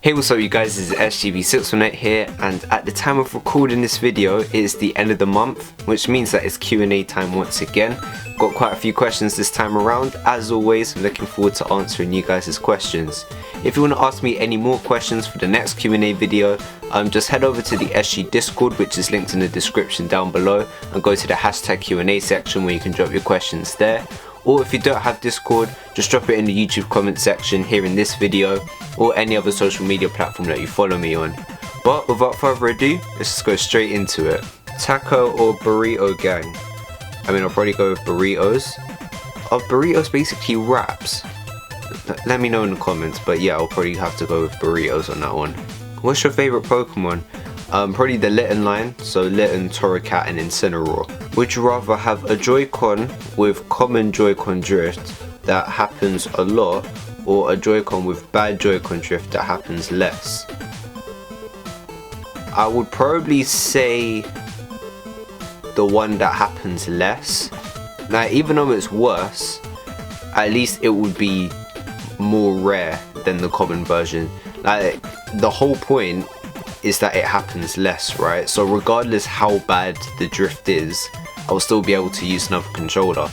Hey, what's up you guys, this is SGB618 here, and at the time of recording this video it is the end of the month, which means that it's Q&A time once again. Got quite a few questions this time around. As always, I'm looking forward to answering you guys' questions. If you want to ask me any more questions for the next Q&A video, just head over to the SG Discord, which is linked in the description down below, and go to the hashtag Q&A section where you can drop your questions there. Or if you don't have Discord, just drop it in the YouTube comment section here in this video, or any other social media platform that you follow me on. But without further ado, let's just go straight into it. Taco or burrito gang? I mean, I'll probably go with burritos. Are burritos basically wraps? Let me know in the comments, but yeah, I'll probably have to go with burritos on that one. What's your favourite Pokemon? Probably the Litten line, so Litten, Torracat and Incineroar. Would you rather have a JoyCon with common JoyCon drift that happens a lot, or a JoyCon with bad JoyCon drift that happens less? I would probably say the one that happens less. Now, even though it's worse, at least it would be more rare than the common version. Like, the whole point is that it happens less, right? So regardless how bad the drift is, I'll still be able to use another controller.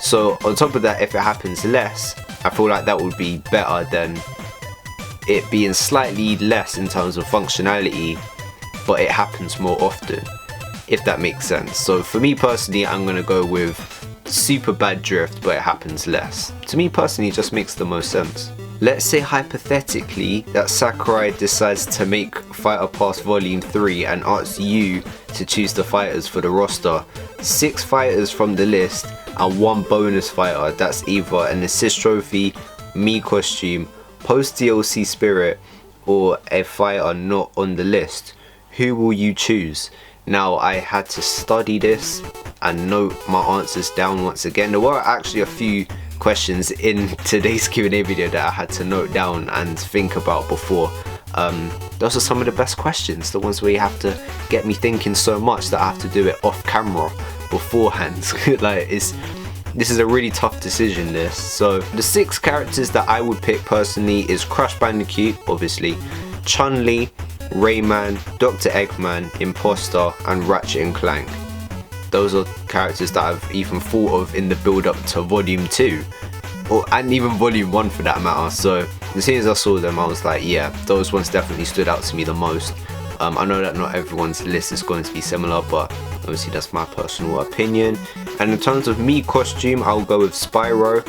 So on top of that, if it happens less, I feel like that would be better than it being slightly less in terms of functionality, but it happens more often, if that makes sense. So for me personally, I'm gonna go with super bad drift but it happens less. To me personally, it just makes the most sense. Let's say hypothetically that Sakurai decides to make Fighter Pass Volume 3 and asks you to choose the fighters for the roster. 6 fighters from the list and 1 bonus fighter that's either an assist trophy, Mii costume, post DLC spirit, or a fighter not on the list. Who will you choose? Now, I had to study this and note my answers down once again. There were actually a few questions in today's Q&A video that I had to note down and think about before. Those are some of the best questions, the ones where you have to get me thinking so much that I have to do it off camera beforehand. Like, this is a really tough decision, this. So the 6 characters that I would pick personally is Crash Bandicoot, obviously, Chun-Li, Rayman, Dr. Eggman, Imposter and Ratchet & Clank. Those are characters that I've even thought of in the build up to Volume 2, and even Volume 1 for that matter. So as soon as I saw them, I was like, yeah, those ones definitely stood out to me the most. I know that not everyone's list is going to be similar, but obviously that's my personal opinion. And in terms of Mii costume, I'll go with Spyro.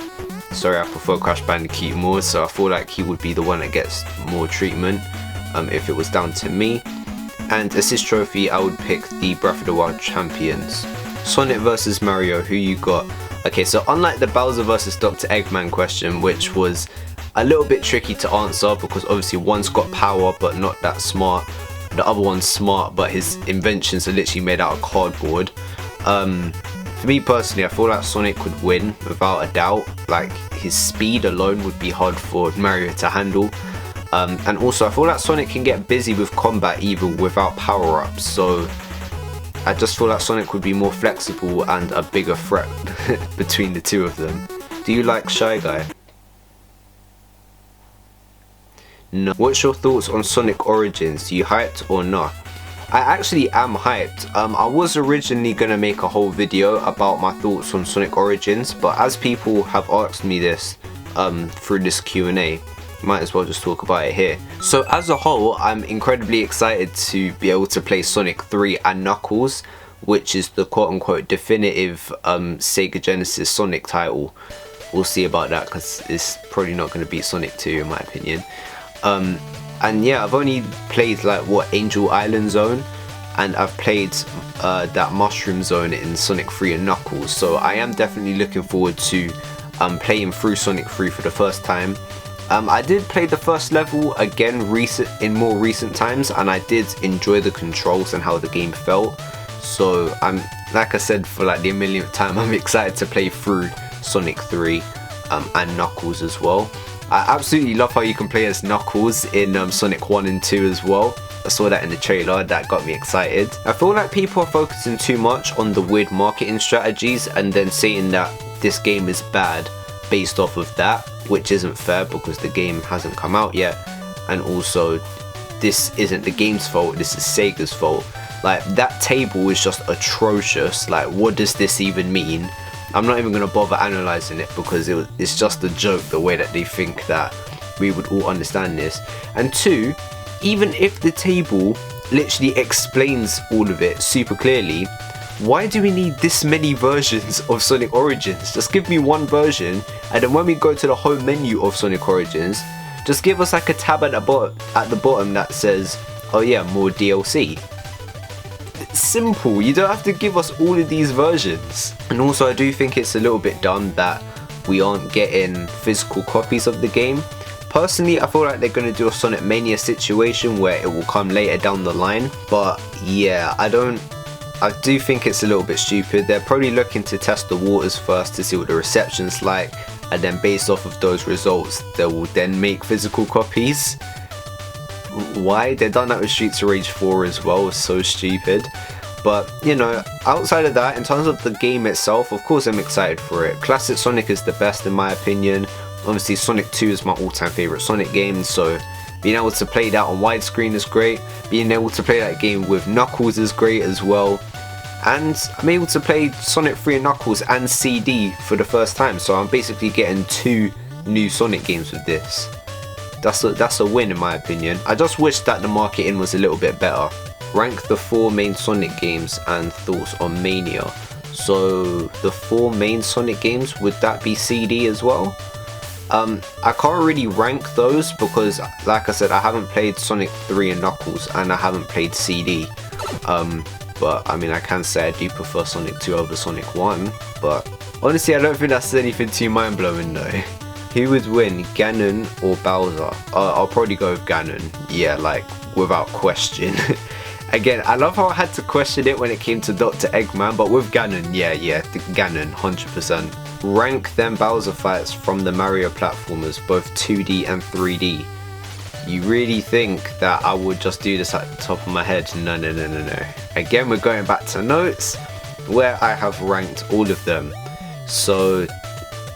Sorry, I prefer Crash Bandicoot more, so I feel like he would be the one that gets more treatment if it was down to me. And assist trophy, I would pick the Breath of the Wild champions. Sonic vs Mario, who you got? Okay, so unlike the Bowser vs Dr. Eggman question, which was a little bit tricky to answer because obviously one's got power but not that smart, the other one's smart but his inventions are literally made out of cardboard. For me personally, I feel like Sonic would win without a doubt. Like, his speed alone would be hard for Mario to handle. And also, I feel like Sonic can get busy with combat even without power-ups, so I just feel like Sonic would be more flexible and a bigger threat between the two of them. Do you like Shy Guy? No. What's your thoughts on Sonic Origins? You hyped or not? I actually am hyped. I was originally going to make a whole video about my thoughts on Sonic Origins, but as people have asked me this through this Q&A, might as well just talk about it here. So as a whole, I'm incredibly excited to be able to play Sonic 3 and Knuckles, which is the quote-unquote definitive Sega Genesis Sonic title. We'll see about that because it's probably not going to beat Sonic 2 in my opinion. And yeah, I've only played like Angel Island Zone, and I've played that Mushroom Zone in Sonic 3 and Knuckles, so I am definitely looking forward to playing through Sonic 3 for the first time. I did play the first level again in more recent times, and I did enjoy the controls and how the game felt. So I'm, like I said for like the millionth time, I'm excited to play through Sonic 3 and Knuckles as well. I absolutely love how you can play as Knuckles in Sonic 1 and 2 as well. I saw that in the trailer, that got me excited. I feel like people are focusing too much on the weird marketing strategies and then saying that this game is bad based off of that, which isn't fair because the game hasn't come out yet. and also this isn't the game's fault, this is Sega's fault. Like, that table is just atrocious. Like, what does this even mean? I'm not even going to bother analysing it because it's just a joke the way that they think that we would all understand this. And two, even if the table literally explains all of it super clearly, why do we need this many versions of Sonic Origins? Just give me one version, and then when we go to the home menu of Sonic Origins, just give us like a tab at the bottom that says, oh yeah, more DLC. It's simple, you don't have to give us all of these versions. And also I do think it's a little bit dumb that we aren't getting physical copies of the game. Personally, I feel like they're going to do a Sonic Mania situation where it will come later down the line. But yeah, I do think it's a little bit stupid. They're probably looking to test the waters first to see what the reception's like. And then based off of those results, they will then make physical copies. Why? They've done that with Streets of Rage 4 as well. It's so stupid. But, you know, outside of that, in terms of the game itself, of course I'm excited for it. Classic Sonic is the best in my opinion. Obviously Sonic 2 is my all-time favourite Sonic game, so being able to play that on widescreen is great. Being able to play that game with Knuckles is great as well. And I'm able to play Sonic 3 and Knuckles and CD for the first time, so I'm basically getting 2 new Sonic games with this. That's a win in my opinion. I just wish that the marketing was a little bit better. Rank the 4 main Sonic games and thoughts on Mania. So the 4 main Sonic games, would that be CD as well? I can't really rank those because, like I said, I haven't played Sonic 3 and Knuckles and I haven't played CD. But I mean, I can say I do prefer Sonic 2 over Sonic 1, but honestly I don't think that's anything too mind-blowing though. Who would win, Ganon or Bowser? I'll probably go with Ganon, yeah, like without question. Again, I love how I had to question it when it came to Dr. Eggman, but with Ganon, yeah, Ganon, 100%. Rank them Bowser fights from the Mario platformers, both 2D and 3D. You really think that I would just do this at the top of my head? No. Again, we're going back to notes where I have ranked all of them. So,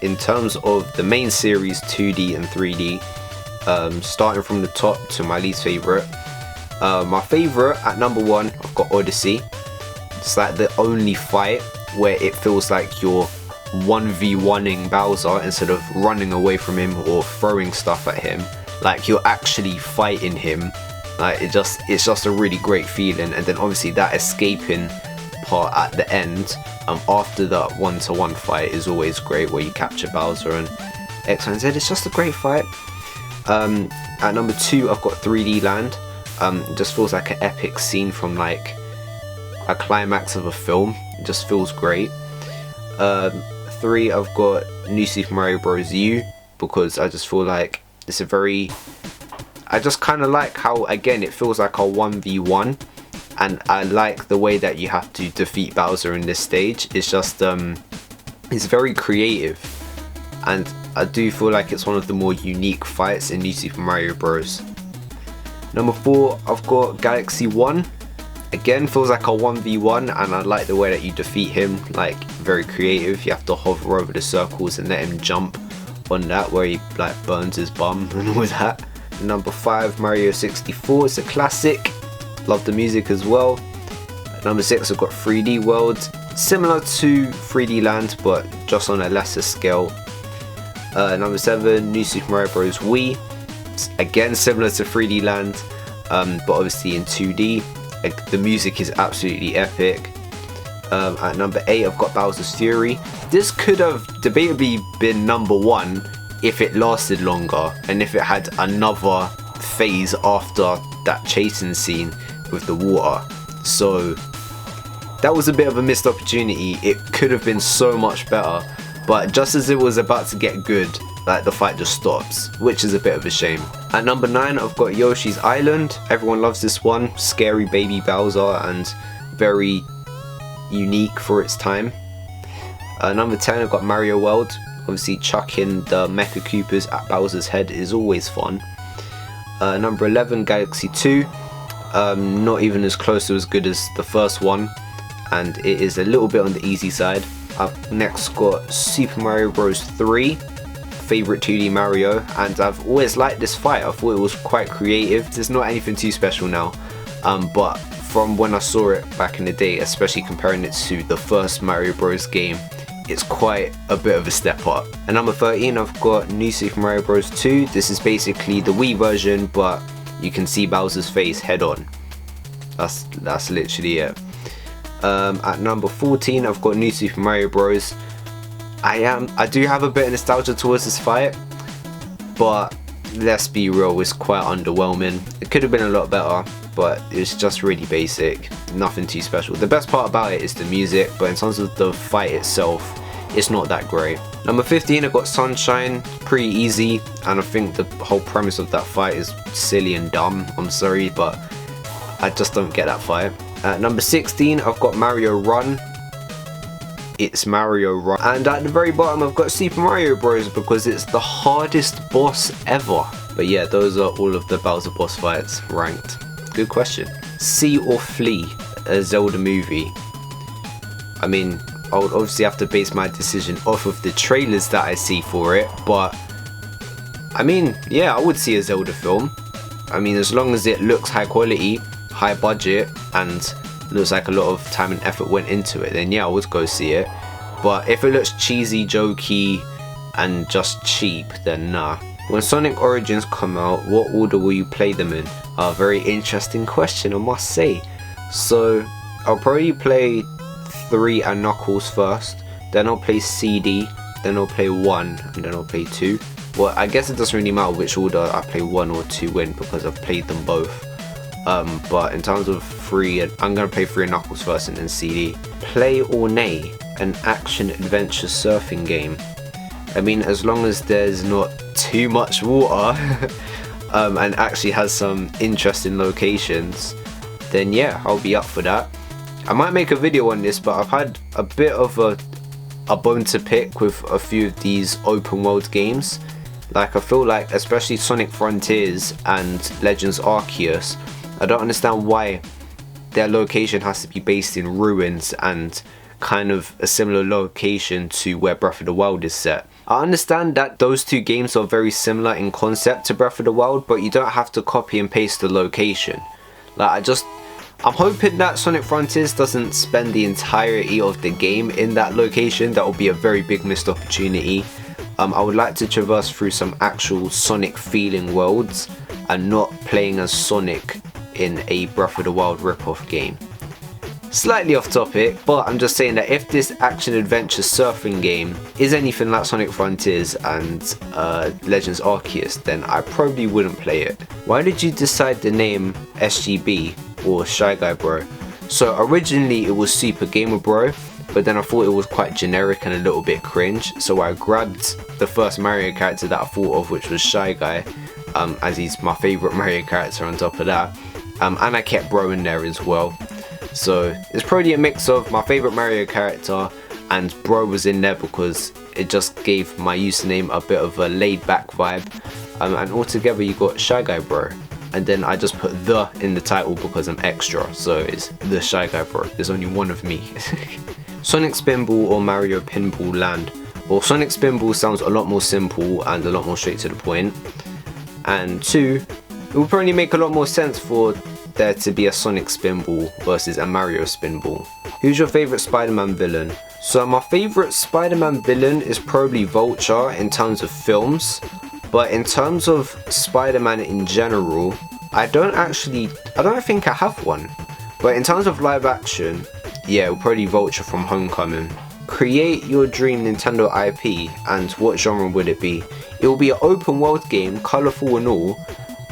in terms of the main series, 2D and 3D, starting from the top to my least favourite. My favourite at number 1, I've got Odyssey. It's like the only fight where it feels like you're 1v1ing Bowser instead of running away from him or throwing stuff at him. Like you're actually fighting him. Like it's just a really great feeling. And then obviously that escaping part at the end, after that 1-to-1 fight is always great, where you capture Bowser and X, Y, and Z. It's just a great fight. At number 2, I've got 3D Land. It just feels like an epic scene from like a climax of a film. It just feels great. 3, I've got New Super Mario Bros. U, because I just feel like it's I just kind of like how, again, it feels like a 1v1, and I like the way that you have to defeat Bowser in this stage. It's just it's very creative, and I do feel like it's one of the more unique fights in New Super Mario Bros. Number 4, I've got Galaxy 1. Again, feels like a 1v1, and I like the way that you defeat him. Like, very creative. You have to hover over the circles and let him jump on that, where he like burns his bum and all that. Number 5, Mario 64. It's a classic. Love the music as well. Number 6, I've got 3D World. Similar to 3D Land, but just on a lesser scale. Number 7, New Super Mario Bros. Wii. Again, similar to 3D Land, but obviously in 2D. The music is absolutely epic. At number 8, I've got Bowser's Fury. This could have debatably been number 1 if it lasted longer, and if it had another phase after that chasing scene with the water. So that was a bit of a missed opportunity. It could have been so much better, but just as it was about to get good, like the fight just stops, which is a bit of a shame. At number 9, I've got Yoshi's Island. Everyone loves this one. Scary baby Bowser and very unique for its time. Number 10, I've got Mario World. Obviously chucking the Mecha Koopas at Bowser's head is always fun. Number 11, Galaxy 2. Not even as close to as good as the first one, and it is a little bit on the easy side. I've next got Super Mario Bros. 3. favourite 2D Mario, and I've always liked this fight. I thought it was quite creative. There's not anything too special now, but from when I saw it back in the day, especially comparing it to the first Mario Bros game, it's quite a bit of a step up. At number 13, I've got New Super Mario Bros 2. This is basically the Wii version, but you can see Bowser's face head on. That's literally it. At number 14, I've got New Super Mario Bros. I do have a bit of nostalgia towards this fight, but let's be real, it's quite underwhelming. It could have been a lot better, but it's just really basic, nothing too special. The best part about it is the music, but in terms of the fight itself, it's not that great. Number 15, I've got Sunshine, pretty easy, and I think the whole premise of that fight is silly and dumb. I'm sorry, but I just don't get that fight. At number 16, I've got Mario Run. It's Mario Run. And at the very bottom, I've got Super Mario Bros. Because it's the hardest boss ever. But yeah, those are all of the Bowser boss fights ranked. Good question. See or Flee, a Zelda movie. I mean, I would obviously have to base my decision off of the trailers that I see for it, but I mean, yeah, I would see a Zelda film. I mean, as long as it looks high quality, high budget, and looks like a lot of time and effort went into it, then yeah, I would go see it. But if it looks cheesy, jokey, and just cheap, then nah. When Sonic Origins come out, what order will you play them in? A very interesting question, I must say. So, I'll probably play 3 and Knuckles first, then I'll play CD, then I'll play 1, and then I'll play 2. Well, I guess it doesn't really matter which order I play 1 or 2 in, because I've played them both. But in terms of 3, I'm going to play 3 and Knuckles first and then CD. Play or Nay, an action-adventure surfing game. I mean, as long as there's not too much water and actually has some interesting locations, then yeah, I'll be up for that. I might make a video on this, but I've had a bit of a bone to pick with a few of these open world games. Like, I feel like, especially Sonic Frontiers and Legends Arceus, I don't understand why their location has to be based in ruins and kind of a similar location to where Breath of the Wild is set. I understand that those two games are very similar in concept to Breath of the Wild, but you don't have to copy and paste the location. Like, I'm hoping that Sonic Frontiers doesn't spend the entirety of the game in that location. That would be a very big missed opportunity. I would like to traverse through some actual Sonic feeling worlds and not playing as Sonic in a Breath of the Wild ripoff game. Slightly off topic, but I'm just saying that if this action-adventure surfing game is anything like Sonic Frontiers and Legends Arceus, then I probably wouldn't play it. Why did you decide the name SGB or Shy Guy Bro? So originally it was Super Gamer Bro, but then I thought it was quite generic and a little bit cringe, so I grabbed the first Mario character that I thought of, which was Shy Guy, as he's my favourite Mario character on top of that, and I kept Bro in there as well. So it's probably a mix of my favourite Mario character and Bro was in there because it just gave my username a bit of a laid back vibe, and altogether you got Shy Guy Bro, and then I just put the in the title because I'm extra, so it's the Shy Guy Bro. There's only one of me. Sonic Spinball or Mario Pinball Land? Well, Sonic Spinball sounds a lot more simple and a lot more straight to the point, and 2, it would probably make a lot more sense for there to be a Sonic Spinball versus a Mario Spinball. Who's your favourite Spider-Man villain? So my favourite Spider-Man villain is probably Vulture in terms of films, but in terms of Spider-Man in general, I don't think I have one. But in terms of live action, yeah, it'll probably Vulture from Homecoming. Create your dream Nintendo IP, and what genre would it be? It will be an open world game, colourful and all,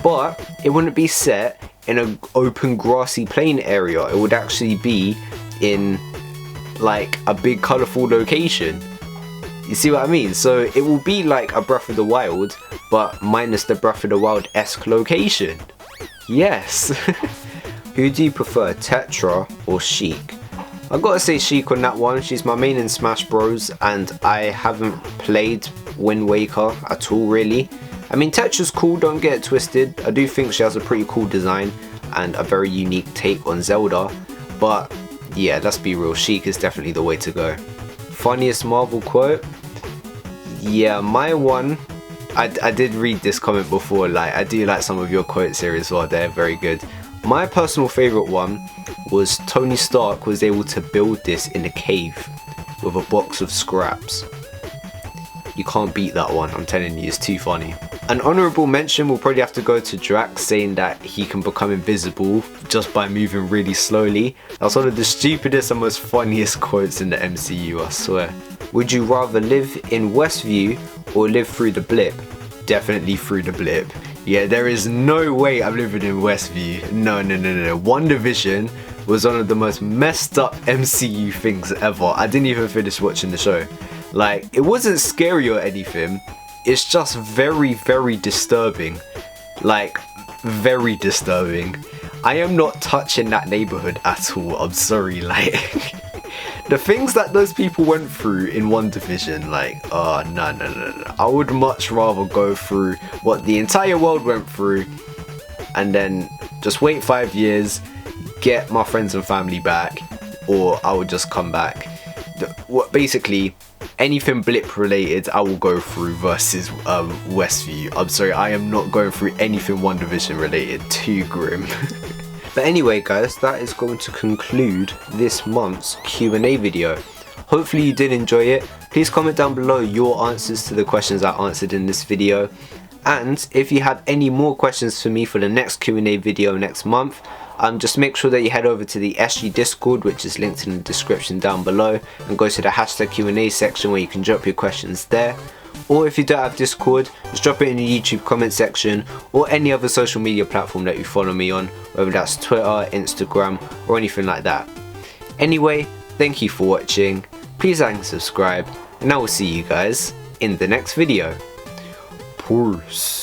but it wouldn't be set in an open grassy plain area. It would actually be in like a big colourful location. You see what I mean? So it will be like a Breath of the Wild, but minus the Breath of the Wild-esque location. Yes. Who do you prefer, Tetra or Chic? I've got to say Chic on that one. She's my main in Smash Bros, and I haven't played Wind Waker at all really. I mean, Tetra's cool, don't get it twisted. I do think she has a pretty cool design and a very unique take on Zelda, but yeah, let's be real, Chic is definitely the way to go. Funniest Marvel quote? Yeah, my one, I did read this comment before, like I do like some of your quotes here as well, they're very good. My personal favourite one was Tony Stark was able to build this in a cave with a box of scraps. You can't beat that one, I'm telling you, it's too funny. An honourable mention will probably have to go to Drax, saying that he can become invisible just by moving really slowly. That's one of the stupidest and most funniest quotes in the MCU, I swear. Would you rather live in Westview or live through the blip? Definitely through the blip. Yeah, there is no way I'm living in Westview. No. WandaVision was one of the most messed up MCU things ever. I didn't even finish watching the show. Like, it wasn't scary or anything. It's just very, very disturbing. Like, very disturbing. I am not touching that neighborhood at all. I'm sorry, like the things that those people went through in WandaVision, like, oh no. I would much rather go through what the entire world went through and then just wait 5 years, get my friends and family back, or I would just come back. Basically, anything blip related I will go through versus Westview. I'm sorry, I am not going through anything WandaVision related. Too grim. But anyway guys, that is going to conclude this month's Q&A video. Hopefully you did enjoy it. Please comment down below your answers to the questions I answered in this video. And if you have any more questions for me for the next Q&A video next month, just make sure that you head over to the SG Discord, which is linked in the description down below, and go to the hashtag Q&A section where you can drop your questions there. Or if you don't have Discord, just drop it in the YouTube comment section or any other social media platform that you follow me on, whether that's Twitter, Instagram, or anything like that. Anyway, thank you for watching, please like and subscribe, and I will see you guys in the next video. Peace.